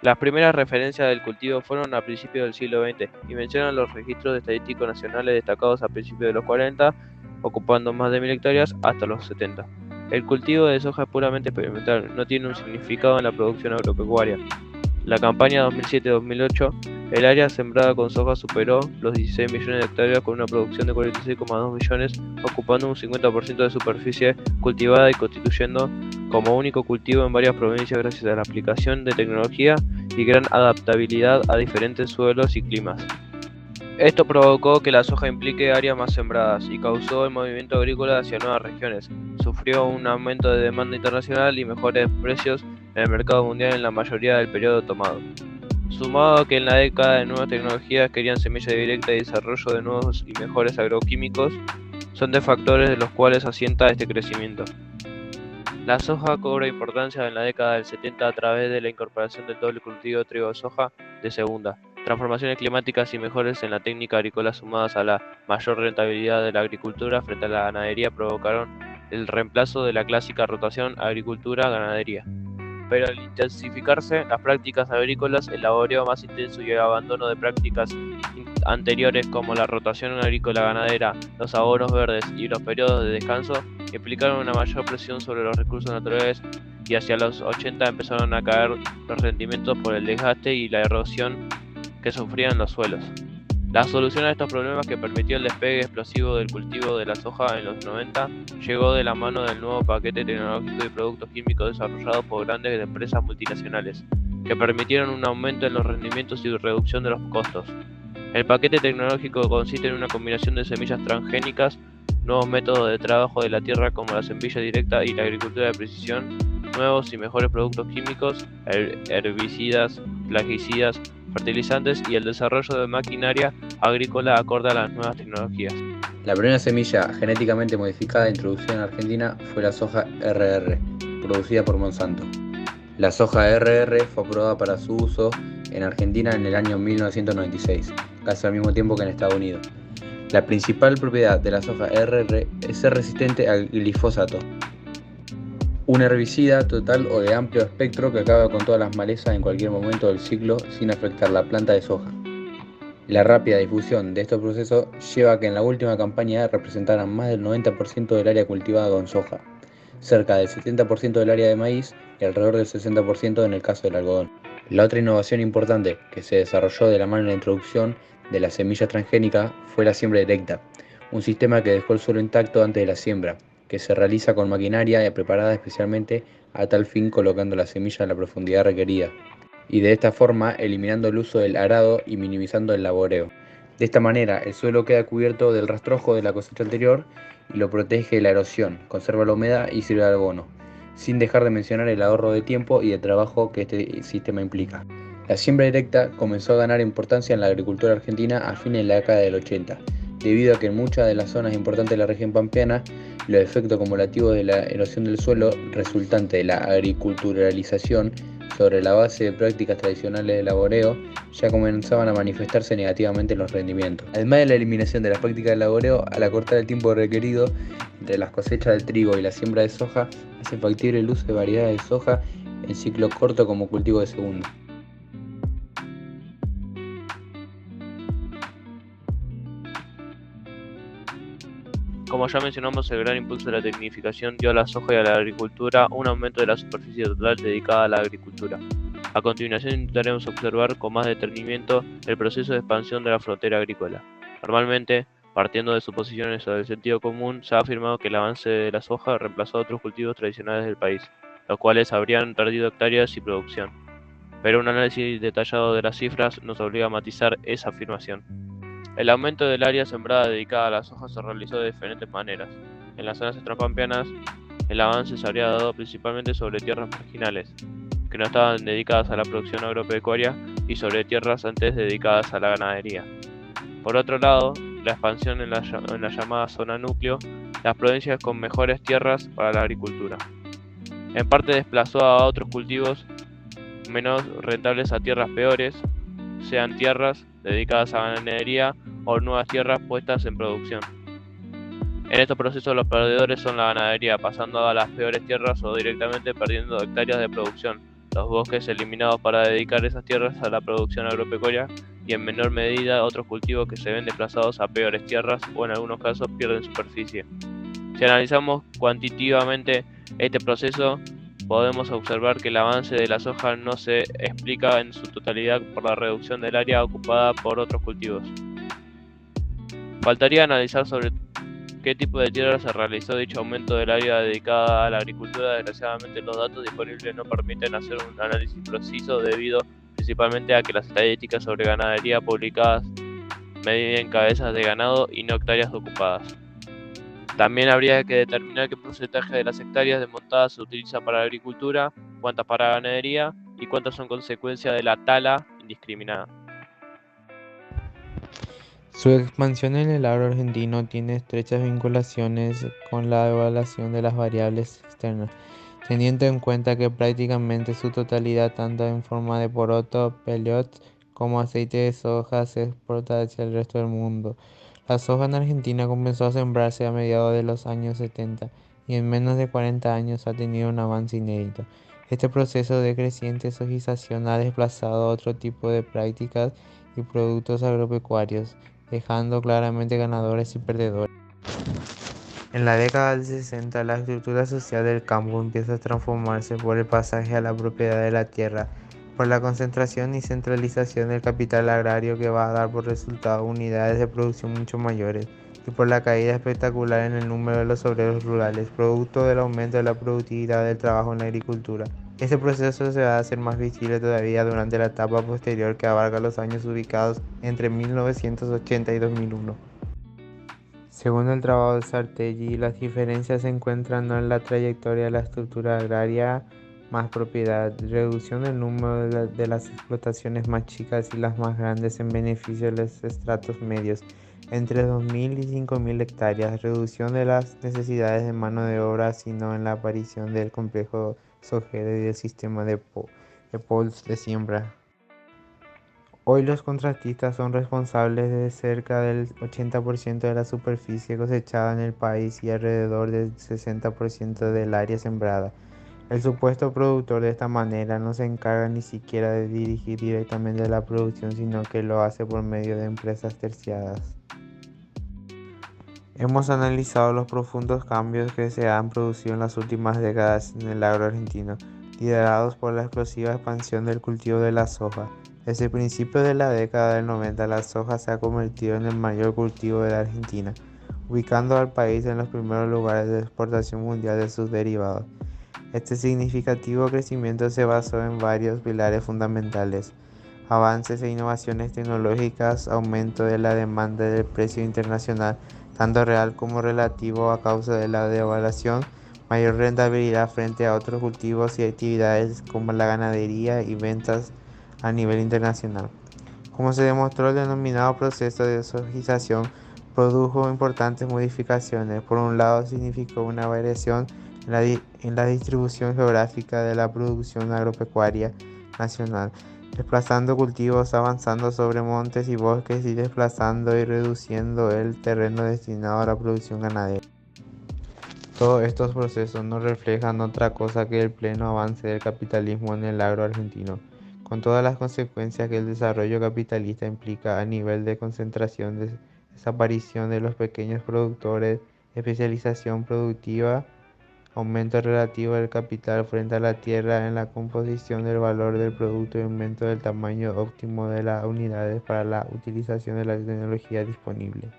Las primeras referencias del cultivo fueron a principios del siglo XX y mencionan los registros estadísticos nacionales destacados a principios de los 40, ocupando más de 1000 hectáreas hasta los 70. El cultivo de soja es puramente experimental, no tiene un significado en la producción agropecuaria. La campaña 2007-2008, el área sembrada con soja superó los 16 millones de hectáreas con una producción de 46,2 millones, ocupando un 50% de superficie cultivada y constituyendo como único cultivo en varias provincias gracias a la aplicación de tecnología y gran adaptabilidad a diferentes suelos y climas. Esto provocó que la soja implique áreas más sembradas y causó el movimiento agrícola hacia nuevas regiones. Sufrió un aumento de demanda internacional y mejores precios en el mercado mundial en la mayoría del periodo tomado. Sumado a que en la década de nuevas tecnologías querían semilla directa y desarrollo de nuevos y mejores agroquímicos, son de factores de los cuales asienta este crecimiento. La soja cobra importancia en la década del 70 a través de la incorporación del doble cultivo trigo-soja de segunda, transformaciones climáticas y mejoras en la técnica agrícola sumadas a la mayor rentabilidad de la agricultura frente a la ganadería provocaron el reemplazo de la clásica rotación agricultura-ganadería. Pero al intensificarse las prácticas agrícolas, el laboreo más intenso y el abandono de prácticas anteriores como la rotación agrícola ganadera, los abonos verdes y los periodos de descanso implicaron una mayor presión sobre los recursos naturales y hacia los 80 empezaron a caer los rendimientos por el desgaste y la erosión que sufrían los suelos. La solución a estos problemas que permitió el despegue explosivo del cultivo de la soja en los 90 llegó de la mano del nuevo paquete tecnológico y productos químicos desarrollados por grandes empresas multinacionales, que permitieron un aumento en los rendimientos y reducción de los costos. El paquete tecnológico consiste en una combinación de semillas transgénicas, nuevos métodos de trabajo de la tierra como la semilla directa y la agricultura de precisión, nuevos y mejores productos químicos, herbicidas, plaguicidas, fertilizantes y el desarrollo de maquinaria agrícola acorde a las nuevas tecnologías. La primera semilla genéticamente modificada introducida en Argentina fue la soja RR, producida por Monsanto. La soja RR fue aprobada para su uso en Argentina en el año 1996, casi al mismo tiempo que en Estados Unidos. La principal propiedad de la soja RR es ser resistente al glifosato, un herbicida total o de amplio espectro que acaba con todas las malezas en cualquier momento del ciclo sin afectar la planta de soja. La rápida difusión de estos procesos lleva a que en la última campaña representaran más del 90% del área cultivada con soja, cerca del 70% del área de maíz y alrededor del 60% en el caso del algodón. La otra innovación importante que se desarrolló de la mano de la introducción de la semilla transgénica fue la siembra directa, un sistema que dejó el suelo intacto antes de la siembra, que se realiza con maquinaria preparada especialmente a tal fin colocando la semilla a la profundidad requerida, y de esta forma eliminando el uso del arado y minimizando el laboreo. De esta manera el suelo queda cubierto del rastrojo de la cosecha anterior y lo protege de la erosión, conserva la humedad y sirve de abono, sin dejar de mencionar el ahorro de tiempo y de trabajo que este sistema implica. La siembra directa comenzó a ganar importancia en la agricultura argentina a fines de la década del 80, debido a que en muchas de las zonas importantes de la región pampeana los efectos acumulativos de la erosión del suelo resultante de la agriculturalización sobre la base de prácticas tradicionales de laboreo ya comenzaban a manifestarse negativamente en los rendimientos. Además de la eliminación de las prácticas de laboreo, al acortar el tiempo requerido entre las cosechas del trigo y la siembra de soja, hace factible el uso de variedades de soja en ciclo corto como cultivo de segunda. Como ya mencionamos, el gran impulso de la tecnificación dio a la soja y a la agricultura un aumento de la superficie total dedicada a la agricultura. A continuación intentaremos observar con más detenimiento el proceso de expansión de la frontera agrícola. Normalmente, partiendo de suposiciones o del sentido común, se ha afirmado que el avance de la soja reemplazó a otros cultivos tradicionales del país, los cuales habrían perdido hectáreas y producción. Pero un análisis detallado de las cifras nos obliga a matizar esa afirmación. El aumento del área sembrada dedicada a la soja se realizó de diferentes maneras. En las zonas extrapampeanas, el avance se habría dado principalmente sobre tierras marginales, que no estaban dedicadas a la producción agropecuaria, y sobre tierras antes dedicadas a la ganadería. Por otro lado, la expansión en la llamada zona núcleo, las provincias con mejores tierras para la agricultura. En parte desplazó a otros cultivos menos rentables a tierras peores, sean tierras dedicadas a ganadería o nuevas tierras puestas en producción. En estos procesos los perdedores son la ganadería, pasando a las peores tierras o directamente perdiendo hectáreas de producción, los bosques eliminados para dedicar esas tierras a la producción agropecuaria y en menor medida otros cultivos que se ven desplazados a peores tierras o en algunos casos pierden superficie. Si analizamos cuantitativamente este proceso, podemos observar que el avance de la soja no se explica en su totalidad por la reducción del área ocupada por otros cultivos. Faltaría analizar sobre qué tipo de tierra se realizó dicho aumento del área dedicada a la agricultura. Desgraciadamente los datos disponibles no permiten hacer un análisis preciso debido principalmente a que las estadísticas sobre ganadería publicadas miden cabezas de ganado y no hectáreas ocupadas. También habría que determinar qué porcentaje de las hectáreas desmontadas se utiliza para la agricultura, cuántas para ganadería y cuántas son consecuencia de la tala indiscriminada. Su expansión en el agro argentino tiene estrechas vinculaciones con la evaluación de las variables externas, teniendo en cuenta que prácticamente su totalidad, tanto en forma de poroto, pellets, como aceite de soja, se exporta hacia el resto del mundo. La soja en Argentina comenzó a sembrarse a mediados de los años 70 y en menos de 40 años ha tenido un avance inédito. Este proceso de creciente sojización ha desplazado otro tipo de prácticas y productos agropecuarios, dejando claramente ganadores y perdedores. En la década del 60, la estructura social del campo empieza a transformarse por el pasaje a la propiedad de la tierra, por la concentración y centralización del capital agrario que va a dar por resultado unidades de producción mucho mayores, y por la caída espectacular en el número de los obreros rurales, producto del aumento de la productividad del trabajo en la agricultura. Este proceso se va a hacer más visible todavía durante la etapa posterior que abarca los años ubicados entre 1980 y 2001. Según el trabajo de Sartegui, las diferencias se encuentran no en la trayectoria de la estructura agraria, más propiedad, reducción del número de las explotaciones más chicas y las más grandes en beneficio de los estratos medios, entre 2.000 y 5.000 hectáreas, reducción de las necesidades de mano de obra, sino en la aparición del complejo sojero y del sistema de poles de siembra. Hoy los contratistas son responsables de cerca del 80% de la superficie cosechada en el país y alrededor del 60% del área sembrada. El supuesto productor de esta manera no se encarga ni siquiera de dirigir directamente la producción, sino que lo hace por medio de empresas terciadas. Hemos analizado los profundos cambios que se han producido en las últimas décadas en el agro argentino, liderados por la explosiva expansión del cultivo de la soja. Desde principios de la década del 90, la soja se ha convertido en el mayor cultivo de la Argentina, ubicando al país en los primeros lugares de exportación mundial de sus derivados. Este significativo crecimiento se basó en varios pilares fundamentales: avances e innovaciones tecnológicas, aumento de la demanda del precio internacional, tanto real como relativo a causa de la devaluación, mayor rentabilidad frente a otros cultivos y actividades como la ganadería y ventas a nivel internacional. Como se demostró, el denominado proceso de sojización produjo importantes modificaciones. Por un lado, significó una variación en la distribución geográfica de la producción agropecuaria nacional, desplazando cultivos, avanzando sobre montes y bosques y desplazando y reduciendo el terreno destinado a la producción ganadera. Todos estos procesos no reflejan otra cosa que el pleno avance del capitalismo en el agro argentino, con todas las consecuencias que el desarrollo capitalista implica a nivel de concentración, desaparición de los pequeños productores, especialización productiva, aumento relativo del capital frente a la tierra en la composición del valor del producto y aumento del tamaño óptimo de las unidades para la utilización de la tecnología disponible.